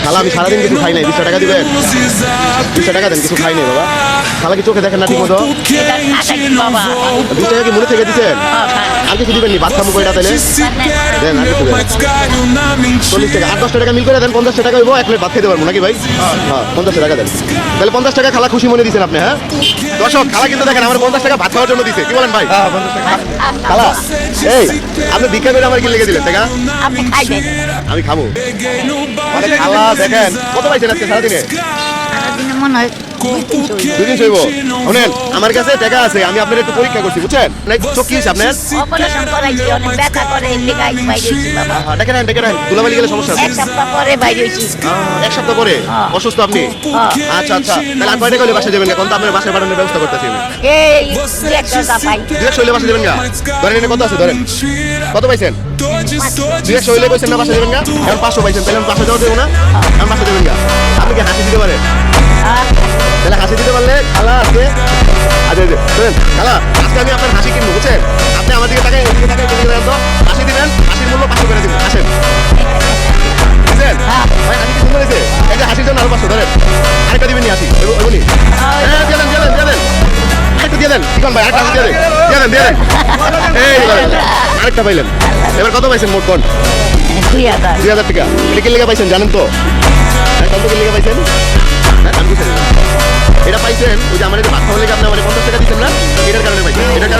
খালা আমি সারাদিন কিছু খাই নাই, 20 টাকা দিবেন? 20 টাকা দেন, কিছু খাই নাই বাবা। খালা কি চোখে দেখেন না ঠিক মতো? 20 টাকা কি মনে থেকে দিচ্ছেন? আর কিছু দিবেন নি? ভাত খাবো কয়টা তাহলে? দেন আর কিছু দেন। 40 টাকা, 8-10 টাকা মিল করে দেন, 50 টাকা হইব, 1 প্লেট ভাত খেতে পারবো নাকি ভাই? হ্যাঁ 50 টাকা দেন। তাহলে 50 টাকা খালা খুশি মনে দিচ্ছেন আপনি? হ্যাঁ দর্শক, খালা কিন্তু দেখেন আমার 50 টাকা ভাত খাওয়ার জন্য দিছে। কি বলেন ভাই? খালা এই আপনি ভিক্ষা করে আমার কি লেগে দিলেন টাকা? আপনি খাইবেন, আমি খাবো মানে খালা দেখেন কত পাইছেন আজকে সারাদিনে? সারাদিনে মনে হয় 2 দিন হইব। শুনেন আমার কাছে টাকা আছে, আমি আপনার একটু পরীক্ষা করছি বুঝছেন? নাই চোখ কি হয়েছে আপনার? অপারেশন করাইছি, অনেক ব্যথা করে, লেগাই বাইরে হয়েছি বাবা। দেখেন দেখেন ধুলাবালি গেলে সমস্যা আছে। 1 সপ্তাহ পরে বাইরে হয়েছি। 1 সপ্তাহ পরে অসুস্থ আপনি? আচ্ছা আচ্ছা, তাহলে আর কয় টাকা হলে বাসা যাবেন? এখন তো আপনার বাসায় পাঠানোর ব্যবস্থা করতেছি আমি। এই 200 টাকা পাই। 200 হইলে বাসা যাবেন গা? ধরেন এনে কত আছে ধরেন, কত পাইছেন? 200 হইলে কইছেন না বাসা যাবেন গা? এখন 500 পাইছেন, তাহলে আমি বাসা যাওয়া দেবো না? এখন বাসা যাবেন গা? আপনি কি হাসি দিতে পারেন? তাহলে হাসি দিতে পারলে খালা আজকে আচ্ছা শুনেন খালা, আজকে আমি আপনার হাসি কিনবো বুঝছেন? আপনি আমার দিকে তাকায়, এদিকে তাকায়, এদিকে তাকায় তো হাসি দিবেন, হাসির মূল্য 500 করে দিবেন। আসেন বুঝছেন ভাই, হাসি কি সুন্দর হয়েছে? এই যে হাসির জন্য আরো 500 ধরেন, আরেকটা দিবেন নি হাসি ওইগুলি? হ্যাঁ দিয়ে দেন দিয়ে দেন দিয়ে দেন, আরেকটা দিয়ে দেন। কি কোন ভাই, আরেকটা হাসি দিয়ে দেন, দিয়ে দেন দিয়ে দেন। এই আরেকটা পাইলেন। এবার কত পাইছেন মোট কোন? 2000। 2000 টাকা। এটা কি লেগে পাইছেন জানেন তো? কত কি লেগে পাইছেন? আমি এটা পাইছেন ওই যে আমার ভাত খাওয়ার লেগে আপনি আমার 50 টাকা দিচ্ছেন না, এটার কারণে পাইছেন। এটার কারণে